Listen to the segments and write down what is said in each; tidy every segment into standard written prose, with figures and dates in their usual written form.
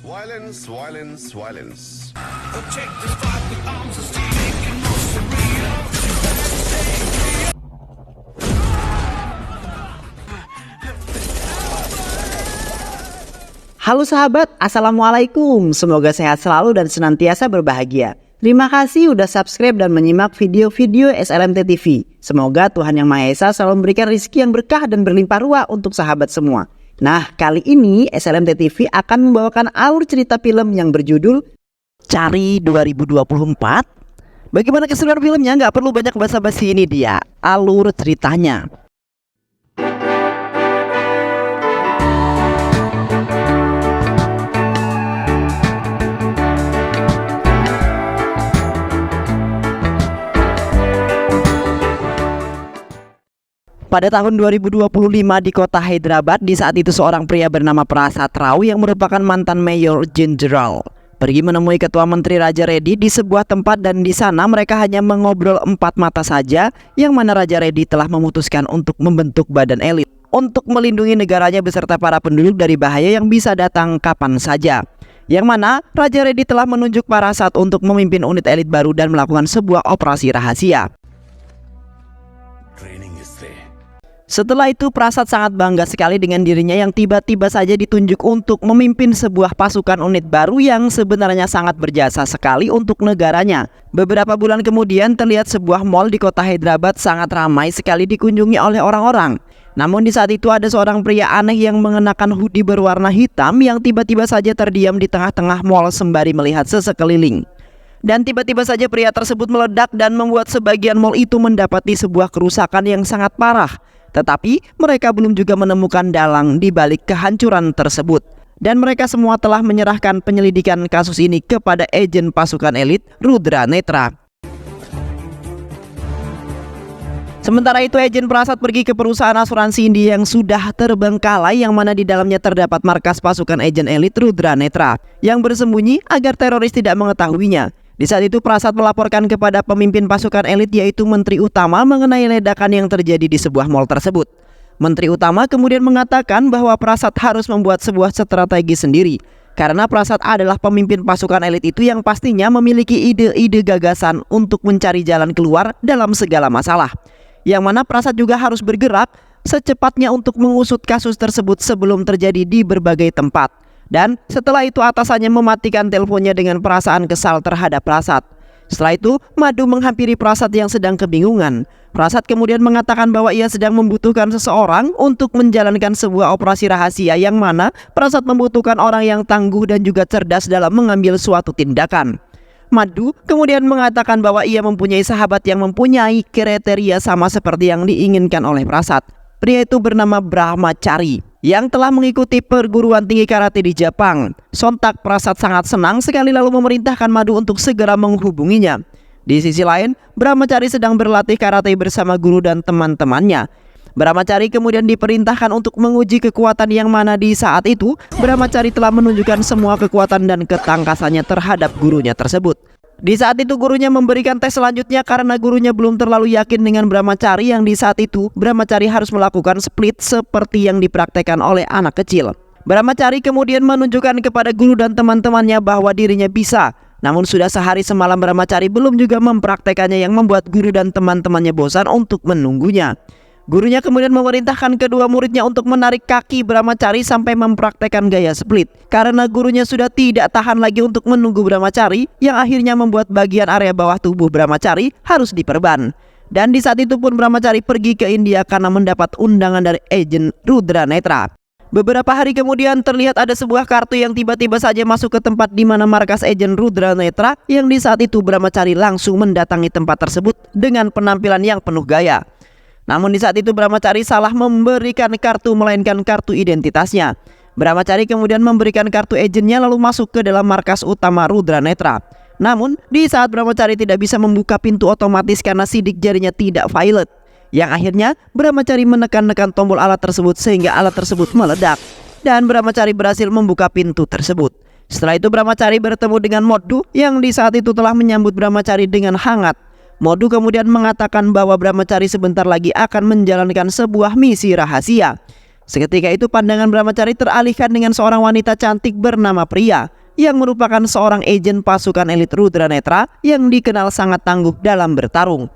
Violence, violence, violence. Halo sahabat, Assalamualaikum. Semoga sehat selalu dan senantiasa berbahagia. Terima kasih udah subscribe dan menyimak video-video SLMT TV. Semoga Tuhan Yang Maha Esa selalu memberikan rezeki yang berkah dan berlimpah ruah untuk sahabat semua. Nah, kali ini SLMT TV akan membawakan alur cerita film yang berjudul Cari 2024. Bagaimana keseruan filmnya? Nggak perlu banyak basa-basi, ini dia alur ceritanya. Pada tahun 2025 di kota Hyderabad, di saat itu seorang pria bernama Prasad Rao yang merupakan mantan mayor jenderal pergi menemui ketua menteri Raja Reddy di sebuah tempat, dan di sana mereka hanya mengobrol empat mata saja, yang mana Raja Reddy telah memutuskan untuk membentuk badan elit untuk melindungi negaranya beserta para penduduk dari bahaya yang bisa datang kapan saja. Yang mana Raja Reddy telah menunjuk Prasad untuk memimpin unit elit baru dan melakukan sebuah operasi rahasia. Setelah itu Prasad sangat bangga sekali dengan dirinya yang tiba-tiba saja ditunjuk untuk memimpin sebuah pasukan unit baru yang sebenarnya sangat berjasa sekali untuk negaranya. Beberapa bulan kemudian terlihat sebuah mall di kota Hyderabad sangat ramai sekali dikunjungi oleh orang-orang. Namun di saat itu ada seorang pria aneh yang mengenakan hoodie berwarna hitam yang tiba-tiba saja terdiam di tengah-tengah mall sembari melihat sesekeliling. Dan tiba-tiba saja pria tersebut meledak dan membuat sebagian mall itu mendapati sebuah kerusakan yang sangat parah. Tetapi mereka belum juga menemukan dalang di balik kehancuran tersebut. Dan mereka semua telah menyerahkan penyelidikan kasus ini kepada agen pasukan elit Rudra Netra. Sementara itu agen Prasad pergi ke perusahaan asuransi India yang sudah terbengkalai, yang mana di dalamnya terdapat markas pasukan agen elit Rudra Netra yang bersembunyi agar teroris tidak mengetahuinya. Di saat itu Prasad melaporkan kepada pemimpin pasukan elit yaitu Menteri Utama mengenai ledakan yang terjadi di sebuah mal tersebut. Menteri Utama kemudian mengatakan bahwa Prasad harus membuat sebuah strategi sendiri, karena Prasad adalah pemimpin pasukan elit itu yang pastinya memiliki ide-ide gagasan untuk mencari jalan keluar dalam segala masalah. Yang mana Prasad juga harus bergerak secepatnya untuk mengusut kasus tersebut sebelum terjadi di berbagai tempat. Dan setelah itu atasannya mematikan teleponnya dengan perasaan kesal terhadap Prasad. Setelah itu Madhu menghampiri Prasad yang sedang kebingungan. Prasad kemudian mengatakan bahwa ia sedang membutuhkan seseorang untuk menjalankan sebuah operasi rahasia, yang mana Prasad membutuhkan orang yang tangguh dan juga cerdas dalam mengambil suatu tindakan. Madhu kemudian mengatakan bahwa ia mempunyai sahabat yang mempunyai kriteria sama seperti yang diinginkan oleh Prasad. Pria itu bernama Brahmachari yang telah mengikuti perguruan tinggi karate di Jepang. Sontak Prasad sangat senang sekali lalu memerintahkan Madhu untuk segera menghubunginya. Di sisi lain, Brahmachari sedang berlatih karate bersama guru dan teman-temannya. Brahmachari kemudian diperintahkan untuk menguji kekuatan, yang mana di saat itu Brahmachari telah menunjukkan semua kekuatan dan ketangkasannya terhadap gurunya tersebut. Di saat itu gurunya memberikan tes selanjutnya karena gurunya belum terlalu yakin dengan Brahmachari, yang di saat itu Brahmachari harus melakukan split seperti yang dipraktekkan oleh anak kecil. Brahmachari kemudian menunjukkan kepada guru dan teman-temannya bahwa dirinya bisa. Namun sudah sehari semalam Brahmachari belum juga mempraktekannya, yang membuat guru dan teman-temannya bosan untuk menunggunya. Gurunya kemudian memerintahkan kedua muridnya untuk menarik kaki Brahmachari sampai mempraktekkan gaya split, karena gurunya sudah tidak tahan lagi untuk menunggu Brahmachari, yang akhirnya membuat bagian area bawah tubuh Brahmachari harus diperban. Dan di saat itu pun Brahmachari pergi ke India karena mendapat undangan dari agen Rudra Netra. Beberapa hari kemudian terlihat ada sebuah kartu yang tiba-tiba saja masuk ke tempat di mana markas agen Rudra Netra, yang di saat itu Brahmachari langsung mendatangi tempat tersebut dengan penampilan yang penuh gaya. Namun di saat itu Brahmachari salah memberikan kartu, melainkan kartu identitasnya. Brahmachari kemudian memberikan kartu agennya lalu masuk ke dalam markas utama Rudra Netra. Namun di saat Brahmachari tidak bisa membuka pintu otomatis karena sidik jarinya tidak violet, yang akhirnya Brahmachari menekan-nekan tombol alat tersebut sehingga alat tersebut meledak, dan Brahmachari berhasil membuka pintu tersebut. Setelah itu Brahmachari bertemu dengan Madhu yang di saat itu telah menyambut Brahmachari dengan hangat. Madhu kemudian mengatakan bahwa Brahmachari sebentar lagi akan menjalankan sebuah misi rahasia. Seketika itu pandangan Brahmacari teralihkan dengan seorang wanita cantik bernama Priya yang merupakan seorang agen pasukan elit Rudra Netra yang dikenal sangat tangguh dalam bertarung.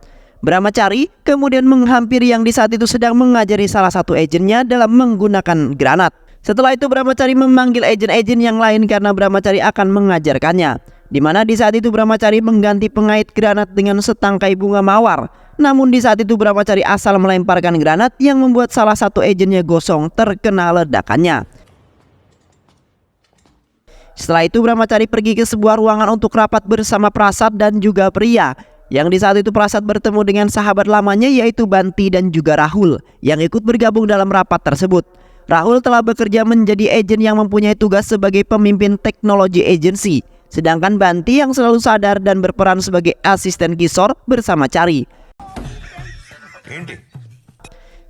Brahmacari kemudian menghampiri yang di saat itu sedang mengajari salah satu agennya dalam menggunakan granat. Setelah itu Brahmacari memanggil agen-agen yang lain karena Brahmacari akan mengajarkannya. Di mana di saat itu Brahmacari mengganti pengait granat dengan setangkai bunga mawar. Namun di saat itu Brahmacari asal melemparkan granat yang membuat salah satu agennya gosong terkena ledakannya. Setelah itu Brahmacari pergi ke sebuah ruangan untuk rapat bersama Prasad dan juga Priya. Yang di saat itu Prasad bertemu dengan sahabat lamanya yaitu Banti dan juga Rahul yang ikut bergabung dalam rapat tersebut. Rahul telah bekerja menjadi agen yang mempunyai tugas sebagai pemimpin teknologi agensi. Sedangkan Banti yang selalu sadar dan berperan sebagai asisten Kishore bersama Chari.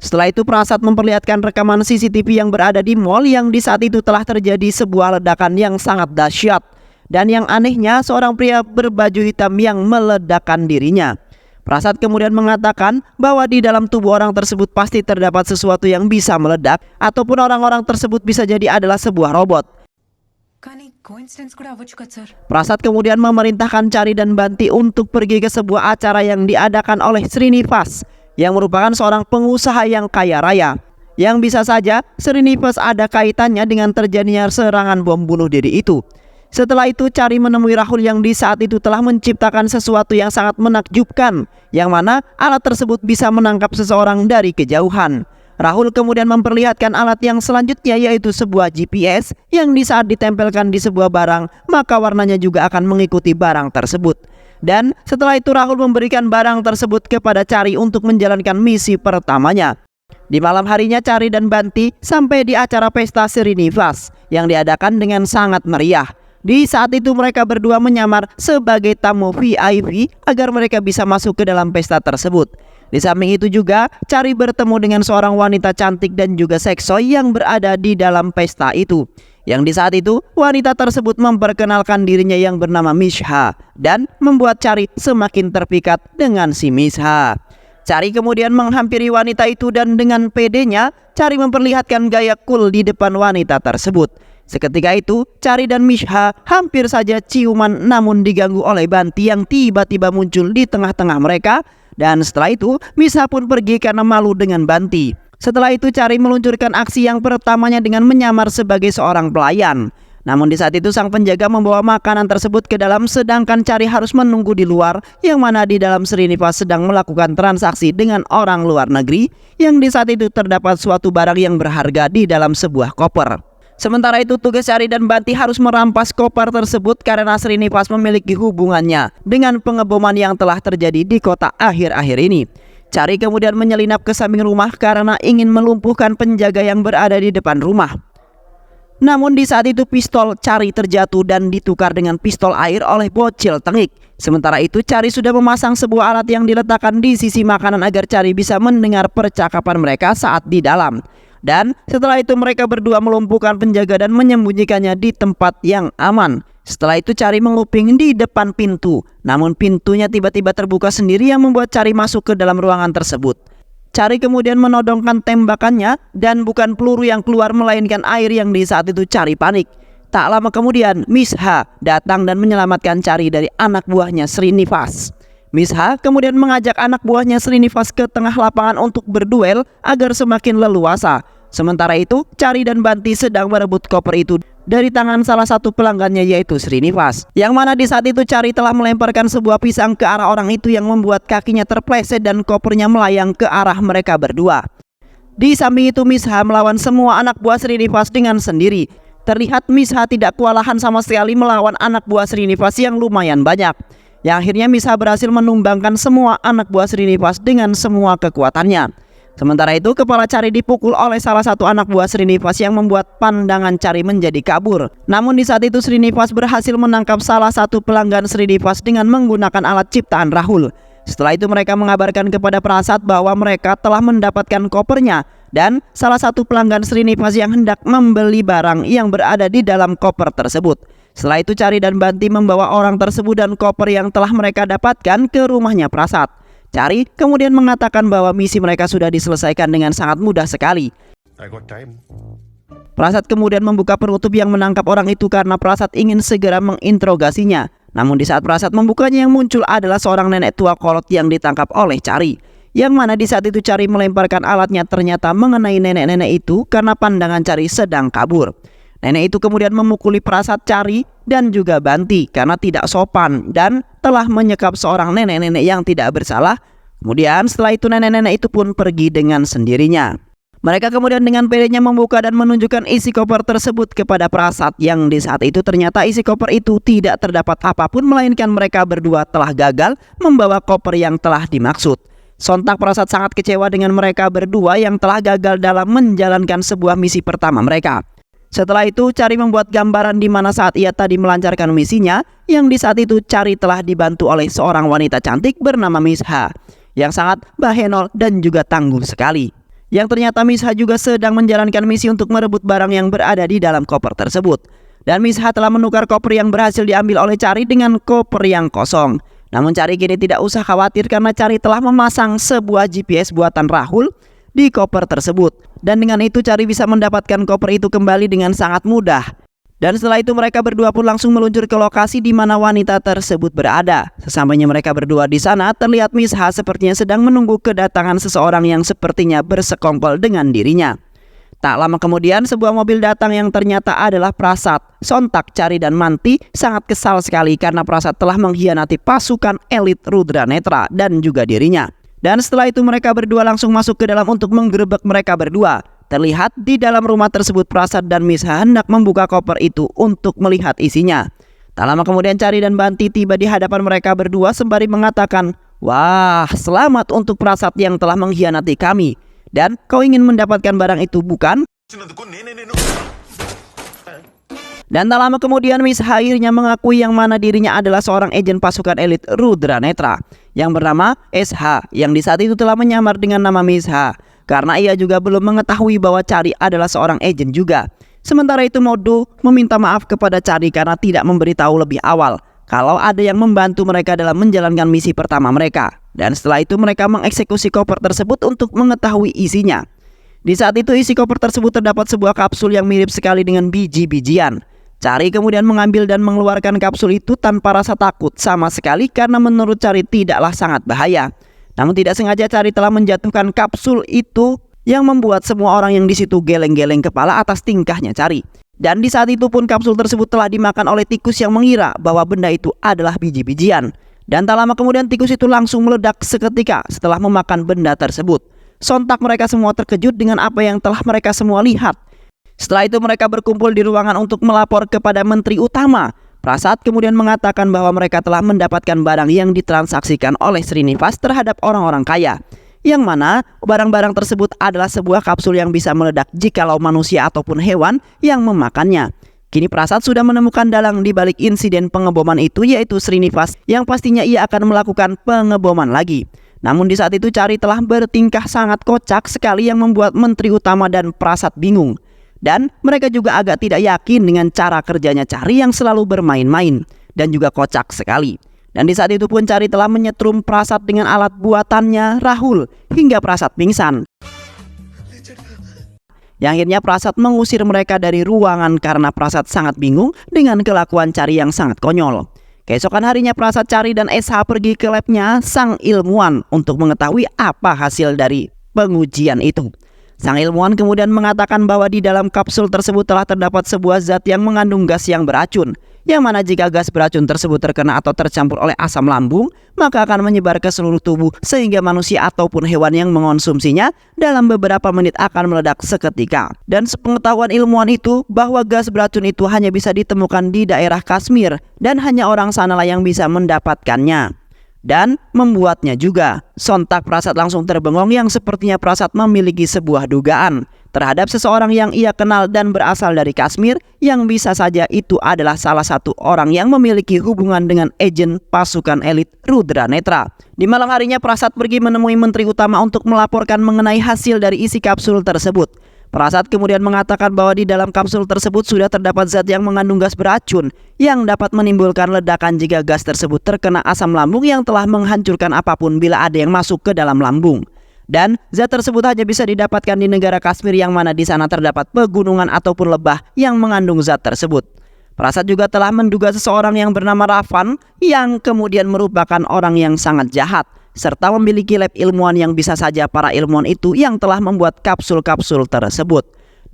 Setelah itu Prasad memperlihatkan rekaman CCTV yang berada di mall yang di saat itu telah terjadi sebuah ledakan yang sangat dahsyat. Dan yang anehnya seorang pria berbaju hitam yang meledakkan dirinya. Prasad kemudian mengatakan bahwa di dalam tubuh orang tersebut pasti terdapat sesuatu yang bisa meledak ataupun orang-orang tersebut bisa jadi adalah sebuah robot. Prasad kemudian memerintahkan Chari dan Banti untuk pergi ke sebuah acara yang diadakan oleh Srinivas yang merupakan seorang pengusaha yang kaya raya. Yang bisa saja Srinivas ada kaitannya dengan terjadinya serangan bom bunuh diri itu. Setelah itu Chari menemui Rahul yang di saat itu telah menciptakan sesuatu yang sangat menakjubkan, yang mana alat tersebut bisa menangkap seseorang dari kejauhan. Rahul kemudian memperlihatkan alat yang selanjutnya yaitu sebuah GPS yang di saat ditempelkan di sebuah barang maka warnanya juga akan mengikuti barang tersebut. Dan setelah itu Rahul memberikan barang tersebut kepada Chari untuk menjalankan misi pertamanya. Di malam harinya Chari dan Banti sampai di acara pesta Srinivas yang diadakan dengan sangat meriah. Di saat itu mereka berdua menyamar sebagai tamu VIP agar mereka bisa masuk ke dalam pesta tersebut. Di samping itu juga Chari bertemu dengan seorang wanita cantik dan juga seksoi yang berada di dalam pesta itu. Yang di saat itu wanita tersebut memperkenalkan dirinya yang bernama Misha dan membuat Chari semakin terpikat dengan si Misha. Chari kemudian menghampiri wanita itu dan dengan pedenya Chari memperlihatkan gaya cool di depan wanita tersebut. Seketika itu Chari dan Misha hampir saja ciuman namun diganggu oleh Banti yang tiba-tiba muncul di tengah-tengah mereka. Dan setelah itu Misha pun pergi karena malu dengan Banti. Setelah itu Chari meluncurkan aksi yang pertamanya dengan menyamar sebagai seorang pelayan. Namun di saat itu sang penjaga membawa makanan tersebut ke dalam sedangkan Chari harus menunggu di luar, yang mana di dalam Srinivas sedang melakukan transaksi dengan orang luar negeri yang di saat itu terdapat suatu barang yang berharga di dalam sebuah koper. Sementara itu tugas Chari dan Banti harus merampas koper tersebut karena Srinivas memiliki hubungannya dengan pengeboman yang telah terjadi di kota akhir-akhir ini. Chari kemudian menyelinap ke samping rumah karena ingin melumpuhkan penjaga yang berada di depan rumah. Namun di saat itu pistol Chari terjatuh dan ditukar dengan pistol air oleh bocil tengik. Sementara itu Chari sudah memasang sebuah alat yang diletakkan di sisi makanan agar Chari bisa mendengar percakapan mereka saat di dalam. Dan setelah itu mereka berdua melumpuhkan penjaga dan menyembunyikannya di tempat yang aman. Setelah itu Chari menguping di depan pintu. Namun pintunya tiba-tiba terbuka sendiri yang membuat Chari masuk ke dalam ruangan tersebut. Chari kemudian menodongkan tembakannya dan bukan peluru yang keluar melainkan air yang di saat itu Chari panik. Tak lama kemudian Misha datang dan menyelamatkan Chari dari anak buahnya Srinivas. Misha kemudian mengajak anak buahnya Srinivas ke tengah lapangan untuk berduel agar semakin leluasa. Sementara itu Chari dan Banti sedang merebut koper itu dari tangan salah satu pelanggannya yaitu Srinivas. Yang mana di saat itu Chari telah melemparkan sebuah pisang ke arah orang itu yang membuat kakinya terpleset dan kopernya melayang ke arah mereka berdua. Di samping itu Misha melawan semua anak buah Srinivas dengan sendiri. Terlihat Misha tidak kewalahan sama sekali melawan anak buah Srinivas yang lumayan banyak. Yang akhirnya Misha berhasil menumbangkan semua anak buah Srinivas dengan semua kekuatannya. Sementara itu kepala Chari dipukul oleh salah satu anak buah Srinivas yang membuat pandangan Chari menjadi kabur. Namun di saat itu Srinivas berhasil menangkap salah satu pelanggan Srinivas dengan menggunakan alat ciptaan Rahul. Setelah itu mereka mengabarkan kepada Prasad bahwa mereka telah mendapatkan kopernya dan salah satu pelanggan Srinivas yang hendak membeli barang yang berada di dalam koper tersebut. Setelah itu Chari dan Banti membawa orang tersebut dan koper yang telah mereka dapatkan ke rumahnya Prasad. Chari kemudian mengatakan bahwa misi mereka sudah diselesaikan dengan sangat mudah sekali. I got time. Prasad kemudian membuka penutup yang menangkap orang itu karena Prasad ingin segera menginterogasinya. Namun di saat Prasad membukanya, yang muncul adalah seorang nenek tua kolot yang ditangkap oleh Chari. Yang mana di saat itu Chari melemparkan alatnya ternyata mengenai nenek-nenek itu karena pandangan Chari sedang kabur. Nenek itu kemudian memukuli Prasad, Chari, dan juga Banti karena tidak sopan dan telah menyekap seorang nenek-nenek yang tidak bersalah. Kemudian setelah itu nenek-nenek itu pun pergi dengan sendirinya. Mereka kemudian dengan pedenya membuka dan menunjukkan isi koper tersebut kepada Prasad, yang di saat itu ternyata isi koper itu tidak terdapat apapun melainkan mereka berdua telah gagal membawa koper yang telah dimaksud. Sontak Prasad sangat kecewa dengan mereka berdua yang telah gagal dalam menjalankan sebuah misi pertama mereka. Setelah itu Chari membuat gambaran di mana saat ia tadi melancarkan misinya, yang di saat itu Chari telah dibantu oleh seorang wanita cantik bernama Misha yang sangat bahenol dan juga tangguh sekali. Yang ternyata Misha juga sedang menjalankan misi untuk merebut barang yang berada di dalam koper tersebut. Dan Misha telah menukar koper yang berhasil diambil oleh Chari dengan koper yang kosong. Namun Chari kini tidak usah khawatir karena Chari telah memasang sebuah GPS buatan Rahul di koper tersebut. Dan dengan itu Chari bisa mendapatkan koper itu kembali dengan sangat mudah. Dan setelah itu mereka berdua pun langsung meluncur ke lokasi di mana wanita tersebut berada. Sesampainya mereka berdua di sana, terlihat Misha sepertinya sedang menunggu kedatangan seseorang yang sepertinya bersekongkol dengan dirinya. Tak lama kemudian sebuah mobil datang yang ternyata adalah Prasad. Sontak Chari dan Manti sangat kesal sekali karena Prasad telah mengkhianati pasukan elit Rudra Netra dan juga dirinya. Dan setelah itu mereka berdua langsung masuk ke dalam untuk menggerebek mereka berdua. Terlihat di dalam rumah tersebut Prasad dan Misha hendak membuka koper itu untuk melihat isinya. Tak lama kemudian Chari dan Banti tiba di hadapan mereka berdua sembari mengatakan, "Wah, selamat untuk Prasad yang telah mengkhianati kami. Dan kau ingin mendapatkan barang itu, bukan?" Dan tak lama kemudian Misha akhirnya mengakui yang mana dirinya adalah seorang agen pasukan elit Rudra Netra yang bernama SH, yang di saat itu telah menyamar dengan nama Misha karena ia juga belum mengetahui bahwa Chari adalah seorang agen juga. Sementara itu Modo meminta maaf kepada Chari karena tidak memberitahu lebih awal kalau ada yang membantu mereka dalam menjalankan misi pertama mereka. Dan setelah itu mereka mengeksekusi koper tersebut untuk mengetahui isinya. Di saat itu isi koper tersebut terdapat sebuah kapsul yang mirip sekali dengan biji-bijian. Chari kemudian mengambil dan mengeluarkan kapsul itu tanpa rasa takut sama sekali karena menurut Chari tidaklah sangat bahaya. Namun tidak sengaja Chari telah menjatuhkan kapsul itu yang membuat semua orang yang di situ geleng-geleng kepala atas tingkahnya Chari. Dan di saat itu pun kapsul tersebut telah dimakan oleh tikus yang mengira bahwa benda itu adalah biji-bijian. Dan tak lama kemudian tikus itu langsung meledak seketika setelah memakan benda tersebut. Sontak mereka semua terkejut dengan apa yang telah mereka semua lihat. Setelah itu mereka berkumpul di ruangan untuk melapor kepada Menteri Utama. Prasad kemudian mengatakan bahwa mereka telah mendapatkan barang yang ditransaksikan oleh Srinivas terhadap orang-orang kaya, yang mana barang-barang tersebut adalah sebuah kapsul yang bisa meledak jikalau manusia ataupun hewan yang memakannya. Kini Prasad sudah menemukan dalang di balik insiden pengeboman itu, yaitu Srinivas, yang pastinya ia akan melakukan pengeboman lagi. Namun di saat itu Chari telah bertingkah sangat kocak sekali yang membuat Menteri Utama dan Prasad bingung. Dan mereka juga agak tidak yakin dengan cara kerjanya Chari yang selalu bermain-main dan juga kocak sekali. Dan di saat itu pun Chari telah menyetrum Prasad dengan alat buatannya Rahul hingga Prasad pingsan. Yang akhirnya Prasad mengusir mereka dari ruangan karena Prasad sangat bingung dengan kelakuan Chari yang sangat konyol. Keesokan harinya Prasad, Chari, dan SH pergi ke labnya sang ilmuwan untuk mengetahui apa hasil dari pengujian itu. Sang ilmuwan kemudian mengatakan bahwa di dalam kapsul tersebut telah terdapat sebuah zat yang mengandung gas yang beracun, yang mana jika gas beracun tersebut terkena atau tercampur oleh asam lambung, maka akan menyebar ke seluruh tubuh sehingga manusia ataupun hewan yang mengonsumsinya dalam beberapa menit akan meledak seketika. Dan sepengetahuan ilmuwan itu bahwa gas beracun itu hanya bisa ditemukan di daerah Kashmir dan hanya orang sanalah yang bisa mendapatkannya dan membuatnya juga. Sontak Prasad langsung terbengong yang sepertinya Prasad memiliki sebuah dugaan terhadap seseorang yang ia kenal dan berasal dari Kashmir, yang bisa saja itu adalah salah satu orang yang memiliki hubungan dengan agen pasukan elit Rudra Netra. Di malam harinya Prasad pergi menemui Menteri Utama untuk melaporkan mengenai hasil dari isi kapsul tersebut. Prasad kemudian mengatakan bahwa di dalam kapsul tersebut sudah terdapat zat yang mengandung gas beracun yang dapat menimbulkan ledakan jika gas tersebut terkena asam lambung yang telah menghancurkan apapun bila ada yang masuk ke dalam lambung. Dan zat tersebut hanya bisa didapatkan di negara Kashmir yang mana di sana terdapat pegunungan ataupun lebah yang mengandung zat tersebut. Prasad juga telah menduga seseorang yang bernama Ravan yang kemudian merupakan orang yang sangat jahat serta memiliki lab ilmuwan yang bisa saja para ilmuwan itu yang telah membuat kapsul-kapsul tersebut.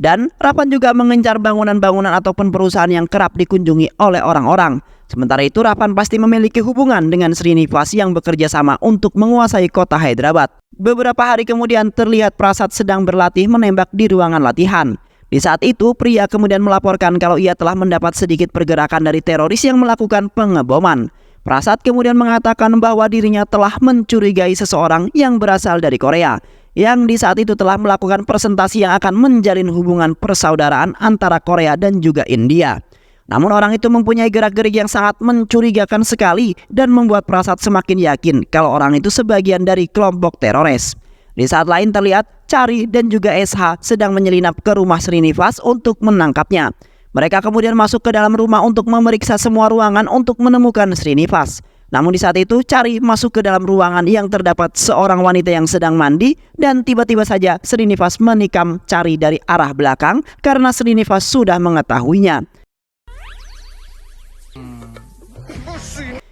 Dan Ravan juga mengincar bangunan-bangunan ataupun perusahaan yang kerap dikunjungi oleh orang-orang. Sementara itu Ravan pasti memiliki hubungan dengan Srinivas yang bekerja sama untuk menguasai kota Hyderabad. Beberapa hari kemudian terlihat Prasad sedang berlatih menembak di ruangan latihan. Di saat itu pria kemudian melaporkan kalau ia telah mendapat sedikit pergerakan dari teroris yang melakukan pengeboman. Prasad kemudian mengatakan bahwa dirinya telah mencurigai seseorang yang berasal dari Korea, yang di saat itu telah melakukan presentasi yang akan menjalin hubungan persaudaraan antara Korea dan juga India. Namun orang itu mempunyai gerak-gerik yang sangat mencurigakan sekali dan membuat Prasad semakin yakin kalau orang itu sebagian dari kelompok teroris. Di saat lain terlihat Chari dan juga SH sedang menyelinap ke rumah Srinivas untuk menangkapnya. Mereka kemudian masuk ke dalam rumah untuk memeriksa semua ruangan untuk menemukan Srinivas. Namun di saat itu Chari masuk ke dalam ruangan yang terdapat seorang wanita yang sedang mandi dan tiba-tiba saja Srinivas menikam Chari dari arah belakang karena Srinivas sudah mengetahuinya.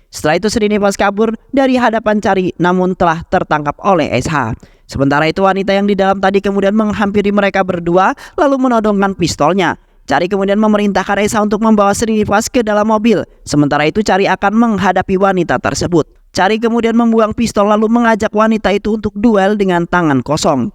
Setelah itu Srinivas kabur dari hadapan Chari namun telah tertangkap oleh SH. Sementara itu wanita yang di dalam tadi kemudian menghampiri mereka berdua lalu menodongkan pistolnya. Chari kemudian memerintahkan SH untuk membawa Srinivas ke dalam mobil. Sementara itu Chari akan menghadapi wanita tersebut. Chari kemudian membuang pistol lalu mengajak wanita itu untuk duel dengan tangan kosong.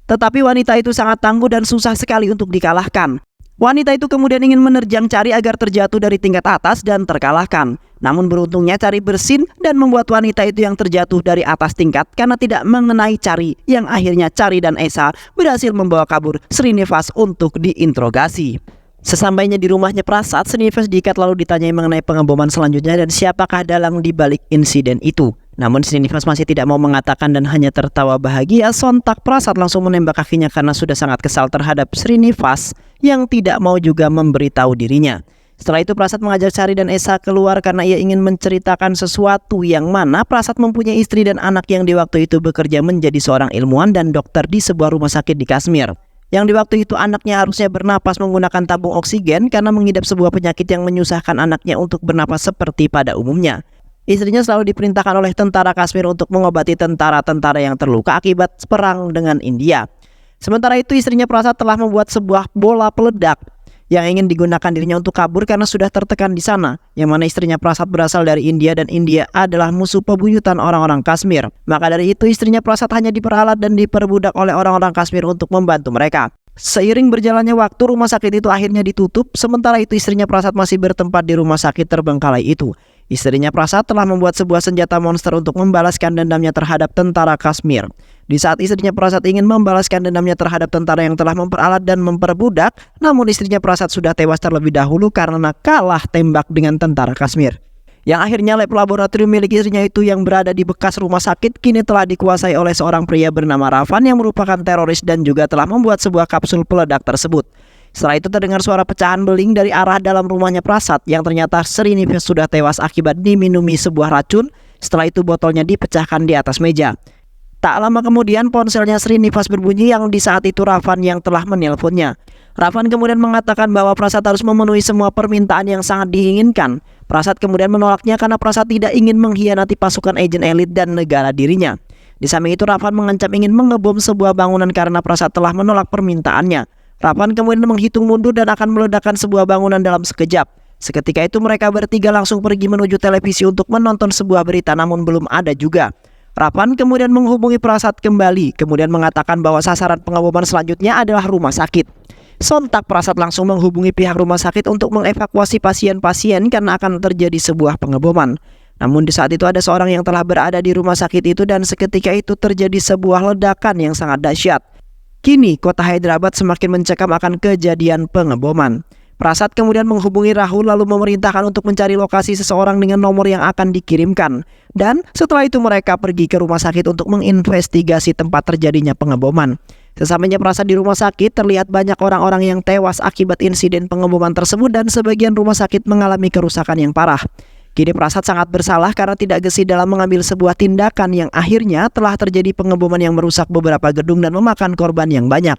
Tetapi wanita itu sangat tangguh dan susah sekali untuk dikalahkan. Wanita itu kemudian ingin menerjang Chari agar terjatuh dari tingkat atas dan terkalahkan. Namun beruntungnya Chari bersin dan membuat wanita itu yang terjatuh dari atas tingkat karena tidak mengenai Chari, yang akhirnya Chari dan Esa berhasil membawa kabur Srinivas untuk diinterogasi. Sesampainya di rumahnya Prasad, Srinivas diikat lalu ditanyai mengenai pengeboman selanjutnya dan siapakah dalang di balik insiden itu. Namun Srinivas masih tidak mau mengatakan dan hanya tertawa bahagia. Sontak Prasad langsung menembak kakinya karena sudah sangat kesal terhadap Srinivas yang tidak mau juga memberitahu dirinya. Setelah itu Prasad mengajak Chari dan Esa keluar karena ia ingin menceritakan sesuatu yang mana Prasad mempunyai istri dan anak yang di waktu itu bekerja menjadi seorang ilmuwan dan dokter di sebuah rumah sakit di Kashmir. Yang di waktu itu anaknya harusnya bernapas menggunakan tabung oksigen karena mengidap sebuah penyakit yang menyusahkan anaknya untuk bernapas seperti pada umumnya. Istrinya selalu diperintahkan oleh tentara Kashmir untuk mengobati tentara-tentara yang terluka akibat perang dengan India. Sementara itu istrinya Prasad telah membuat sebuah bola peledak yang ingin digunakan dirinya untuk kabur karena sudah tertekan di sana, yang mana istrinya Prasad berasal dari India dan India adalah musuh pebuyutan orang-orang Kashmir. Maka dari itu istrinya Prasad hanya diperalat dan diperbudak oleh orang-orang Kashmir untuk membantu mereka. Seiring berjalannya waktu rumah sakit itu akhirnya ditutup, sementara itu istrinya Prasad masih bertempat di rumah sakit terbengkalai itu. Istrinya Prasad telah membuat sebuah senjata monster untuk membalaskan dendamnya terhadap tentara Kashmir. Di saat istrinya Prasad ingin membalaskan dendamnya terhadap tentara yang telah memperalat dan memperbudak, namun istrinya Prasad sudah tewas terlebih dahulu karena kalah tembak dengan tentara Kashmir. Yang akhirnya lab laboratorium milik istrinya itu yang berada di bekas rumah sakit kini telah dikuasai oleh seorang pria bernama Ravan yang merupakan teroris dan juga telah membuat sebuah kapsul peledak tersebut. Setelah itu terdengar suara pecahan beling dari arah dalam rumahnya Prasad yang ternyata Srinivas sudah tewas akibat diminumi sebuah racun. Setelah itu botolnya dipecahkan di atas meja. Tak lama kemudian ponselnya Srinivas berbunyi yang di saat itu Ravan yang telah menelponnya. Ravan kemudian mengatakan bahwa Prasad harus memenuhi semua permintaan yang sangat diinginkan. Prasad kemudian menolaknya karena Prasad tidak ingin mengkhianati pasukan agen elit dan negara dirinya. Di samping itu Ravan mengancam ingin mengebom sebuah bangunan karena Prasad telah menolak permintaannya. Ravan kemudian menghitung mundur dan akan meledakkan sebuah bangunan dalam sekejap. Seketika itu mereka bertiga langsung pergi menuju televisi untuk menonton sebuah berita namun belum ada juga. Ravan kemudian menghubungi Prasad kembali, kemudian mengatakan bahwa sasaran pengeboman selanjutnya adalah rumah sakit. Sontak Prasad langsung menghubungi pihak rumah sakit untuk mengevakuasi pasien-pasien karena akan terjadi sebuah pengeboman. Namun di saat itu ada seorang yang telah berada di rumah sakit itu dan seketika itu terjadi sebuah ledakan yang sangat dahsyat. Kini kota Hyderabad semakin mencekam akan kejadian pengeboman. Prasad kemudian menghubungi Rahul lalu memerintahkan untuk mencari lokasi seseorang dengan nomor yang akan dikirimkan. Dan setelah itu mereka pergi ke rumah sakit untuk menginvestigasi tempat terjadinya pengeboman. Sesampainya Prasad di rumah sakit terlihat banyak orang-orang yang tewas akibat insiden pengeboman tersebut dan sebagian rumah sakit mengalami kerusakan yang parah. Kini Prasad sangat bersalah karena tidak gesit dalam mengambil sebuah tindakan yang akhirnya telah terjadi pengeboman yang merusak beberapa gedung dan memakan korban yang banyak.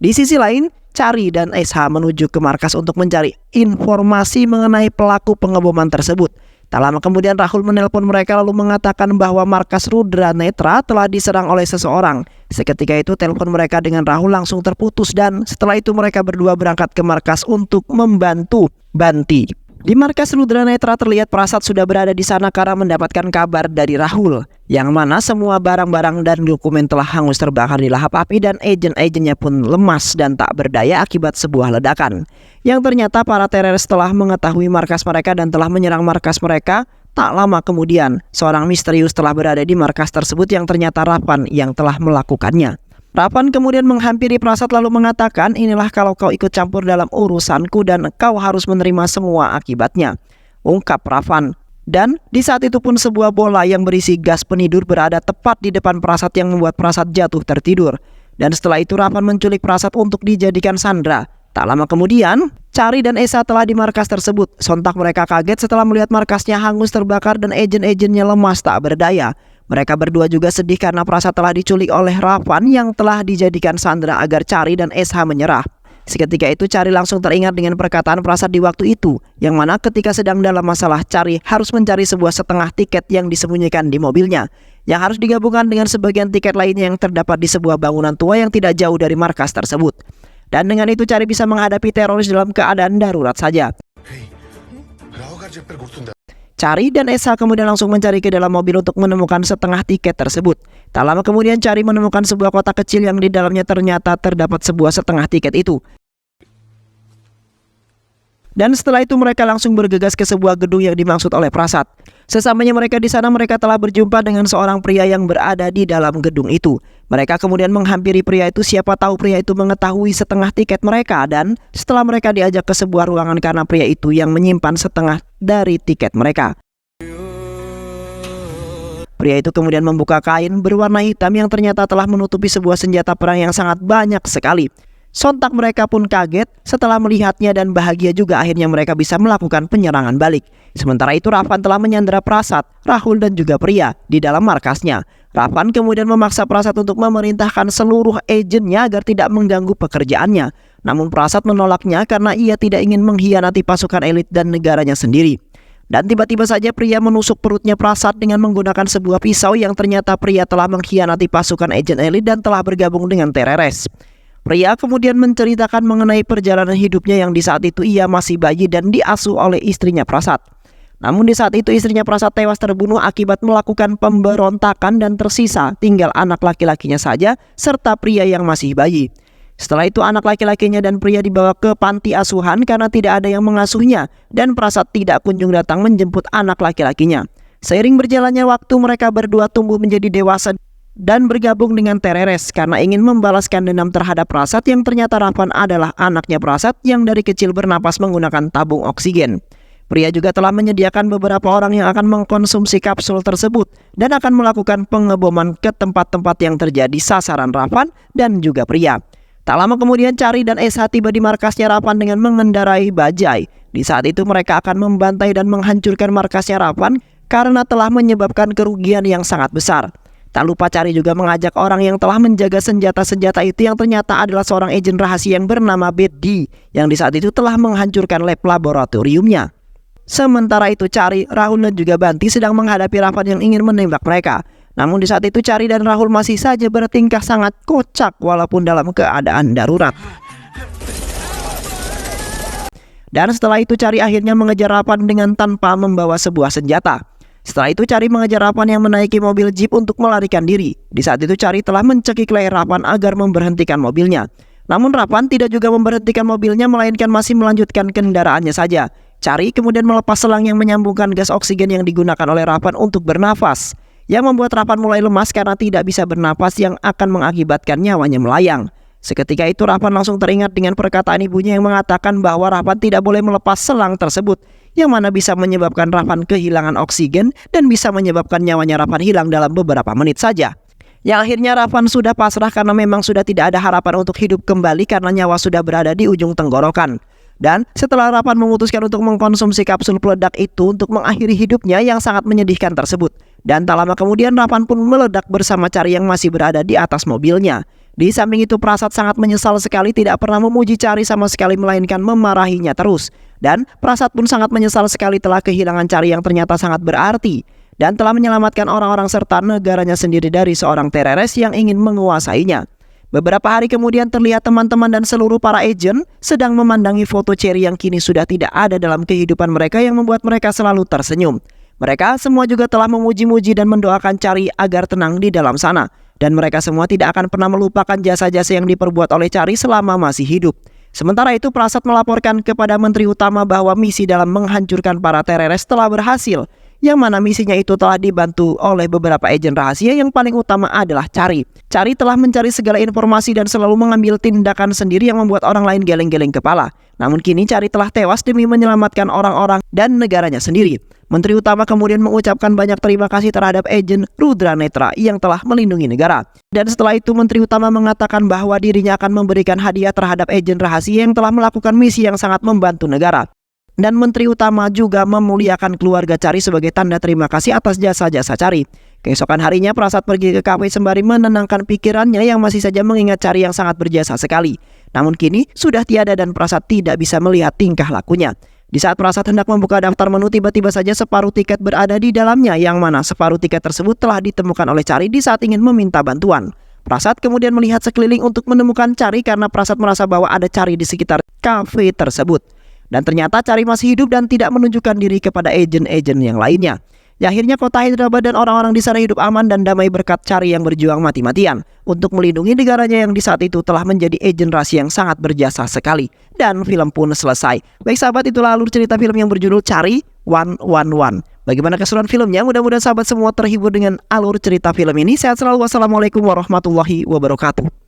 Di sisi lain, Chari dan SH menuju ke markas untuk mencari informasi mengenai pelaku pengeboman tersebut. Tak lama kemudian Rahul menelpon mereka lalu mengatakan bahwa markas Rudra Netra telah diserang oleh seseorang. Seketika itu telepon mereka dengan Rahul langsung terputus dan setelah itu mereka berdua berangkat ke markas untuk membantu Banti. Di markas Rudra Netra terlihat Prasad sudah berada di sana karena mendapatkan kabar dari Rahul, yang mana semua barang-barang dan dokumen telah hangus terbakar di lahap api dan agen-agennya pun lemas dan tak berdaya akibat sebuah ledakan. Yang ternyata para teroris telah mengetahui markas mereka dan telah menyerang markas mereka. Tak lama kemudian, seorang misterius telah berada di markas tersebut yang ternyata Rapan yang telah melakukannya. Rapan kemudian menghampiri Prasad lalu mengatakan, inilah kalau kau ikut campur dalam urusanku dan kau harus menerima semua akibatnya, ungkap Rapan. Dan di saat itu pun sebuah bola yang berisi gas penidur berada tepat di depan Prasad yang membuat Prasad jatuh tertidur. Dan setelah itu Rapan menculik Prasad untuk dijadikan sandera. Tak lama kemudian, Chari dan Esa telah di markas tersebut. Sontak mereka kaget setelah melihat markasnya hangus terbakar dan agen-agennya lemas tak berdaya. Mereka berdua juga sedih karena Prasad telah diculik oleh Rapan yang telah dijadikan sandera agar Chari dan SH menyerah. Seketika itu Chari langsung teringat dengan perkataan Prasad di waktu itu, yang mana ketika sedang dalam masalah Chari harus mencari sebuah setengah tiket yang disembunyikan di mobilnya, yang harus digabungkan dengan sebagian tiket lainnya yang terdapat di sebuah bangunan tua yang tidak jauh dari markas tersebut. Dan dengan itu Chari bisa menghadapi teroris dalam keadaan darurat saja. Chari dan Esa kemudian langsung mencari ke dalam mobil untuk menemukan setengah tiket tersebut. Tak lama kemudian Chari menemukan sebuah kotak kecil yang di dalamnya ternyata terdapat sebuah setengah tiket itu. Dan setelah itu mereka langsung bergegas ke sebuah gedung yang dimaksud oleh Prasad. Sesamanya mereka di sana mereka telah berjumpa dengan seorang pria yang berada di dalam gedung itu. Mereka kemudian menghampiri pria itu, siapa tahu pria itu mengetahui setengah tiket mereka, dan setelah mereka diajak ke sebuah ruangan karena pria itu yang menyimpan setengah dari tiket mereka. Pria itu kemudian membuka kain berwarna hitam yang ternyata telah menutupi sebuah senjata perang yang sangat banyak sekali. Sontak mereka pun kaget setelah melihatnya dan bahagia juga akhirnya mereka bisa melakukan penyerangan balik. Sementara itu Rapan telah menyandera Prasad, Rahul dan juga pria di dalam markasnya. Rapan kemudian memaksa Prasad untuk memerintahkan seluruh agennya agar tidak mengganggu pekerjaannya. Namun Prasad menolaknya karena ia tidak ingin mengkhianati pasukan elit dan negaranya sendiri. Dan tiba-tiba saja pria menusuk perutnya Prasad dengan menggunakan sebuah pisau yang ternyata pria telah mengkhianati pasukan agen elit dan telah bergabung dengan teroris. Pria kemudian menceritakan mengenai perjalanan hidupnya yang di saat itu ia masih bayi dan diasuh oleh istrinya Prasad. Namun di saat itu istrinya Prasad tewas terbunuh akibat melakukan pemberontakan dan tersisa tinggal anak laki-lakinya saja serta pria yang masih bayi. Setelah itu anak laki-lakinya dan pria dibawa ke panti asuhan karena tidak ada yang mengasuhnya dan Prasad tidak kunjung datang menjemput anak laki-lakinya. Seiring berjalannya waktu mereka berdua tumbuh menjadi dewasa dan bergabung dengan teroris karena ingin membalaskan dendam terhadap Prasad yang ternyata Rapan adalah anaknya Prasad yang dari kecil bernapas menggunakan tabung oksigen. Pria juga telah menyediakan beberapa orang yang akan mengkonsumsi kapsul tersebut dan akan melakukan pengeboman ke tempat-tempat yang terjadi sasaran Rapan dan juga pria. Tak lama kemudian Chari dan SH tiba di markasnya Rapan dengan mengendarai bajai. Di saat itu mereka akan membantai dan menghancurkan markasnya Rapan karena telah menyebabkan kerugian yang sangat besar. Tak lupa Chari juga mengajak orang yang telah menjaga senjata-senjata itu yang ternyata adalah seorang agen rahasia yang bernama Betty yang di saat itu telah menghancurkan lab laboratoriumnya. Sementara itu Chari, Rahul dan juga Banti sedang menghadapi Rapan yang ingin menembak mereka. Namun di saat itu Chari dan Rahul masih saja bertingkah sangat kocak walaupun dalam keadaan darurat. Dan setelah itu Chari akhirnya mengejar Rapan dengan tanpa membawa sebuah senjata. Setelah itu Chari mengejar Rapan yang menaiki mobil jeep untuk melarikan diri. Di saat itu Chari telah mencekik leher Rapan agar memberhentikan mobilnya. Namun Rapan tidak juga memberhentikan mobilnya melainkan masih melanjutkan kendaraannya saja. Chari kemudian melepas selang yang menyambungkan gas oksigen yang digunakan oleh Rapan untuk bernafas, yang membuat Rapan mulai lemas karena tidak bisa bernapas yang akan mengakibatkan nyawanya melayang. Seketika itu Rapan langsung teringat dengan perkataan ibunya yang mengatakan bahwa Rapan tidak boleh melepas selang tersebut, yang mana bisa menyebabkan Rapan kehilangan oksigen dan bisa menyebabkan nyawanya Rapan hilang dalam beberapa menit saja. Yang akhirnya Rapan sudah pasrah karena memang sudah tidak ada harapan untuk hidup kembali karena nyawa sudah berada di ujung tenggorokan. Dan setelah Rapan memutuskan untuk mengkonsumsi kapsul peledak itu untuk mengakhiri hidupnya yang sangat menyedihkan tersebut. Dan tak lama kemudian Rapan pun meledak bersama Chari yang masih berada di atas mobilnya. Di samping itu Prasad sangat menyesal sekali tidak pernah memuji Chari sama sekali melainkan memarahinya terus. Dan Prasad pun sangat menyesal sekali telah kehilangan Chari yang ternyata sangat berarti. Dan telah menyelamatkan orang-orang serta negaranya sendiri dari seorang teroris yang ingin menguasainya. Beberapa hari kemudian terlihat teman-teman dan seluruh para agen sedang memandangi foto Cherry yang kini sudah tidak ada dalam kehidupan mereka yang membuat mereka selalu tersenyum. Mereka semua juga telah memuji-muji dan mendoakan Cherry agar tenang di dalam sana. Dan mereka semua tidak akan pernah melupakan jasa-jasa yang diperbuat oleh Cherry selama masih hidup. Sementara itu Prasad melaporkan kepada Menteri Utama bahwa misi dalam menghancurkan para teroris telah berhasil. Yang mana misinya itu telah dibantu oleh beberapa agen rahasia yang paling utama adalah Cherry. Cherry telah mencari segala informasi dan selalu mengambil tindakan sendiri yang membuat orang lain geleng-geleng kepala. Namun kini Cherry telah tewas demi menyelamatkan orang-orang dan negaranya sendiri. Menteri Utama kemudian mengucapkan banyak terima kasih terhadap agen Rudra Netra yang telah melindungi negara. Dan setelah itu Menteri Utama mengatakan bahwa dirinya akan memberikan hadiah terhadap agen rahasia yang telah melakukan misi yang sangat membantu negara. Dan Menteri Utama juga memuliakan keluarga Cherry sebagai tanda terima kasih atas jasa-jasa Cherry. Keesokan harinya Prasad pergi ke kafe sembari menenangkan pikirannya yang masih saja mengingat Cherry yang sangat berjasa sekali. Namun kini sudah tiada dan Prasad tidak bisa melihat tingkah lakunya. Di saat Prasad hendak membuka daftar menu, tiba-tiba saja separuh tiket berada di dalamnya, yang mana separuh tiket tersebut telah ditemukan oleh Cherry di saat ingin meminta bantuan. Prasad kemudian melihat sekeliling untuk menemukan Cherry karena Prasad merasa bahwa ada Cherry di sekitar kafe tersebut. Dan ternyata Cherry masih hidup dan tidak menunjukkan diri kepada agen-agen yang lainnya. Ya, akhirnya kota Hyderabad dan orang-orang di sana hidup aman dan damai berkat Cherry yang berjuang mati-matian untuk melindungi negaranya yang di saat itu telah menjadi agen rahasia yang sangat berjasa sekali. Dan film pun selesai. Baik sahabat, itulah alur cerita film yang berjudul Cherry 111. Bagaimana keseruan filmnya? Mudah-mudahan sahabat semua terhibur dengan alur cerita film ini. Sehat selalu. Wassalamualaikum warahmatullahi wabarakatuh.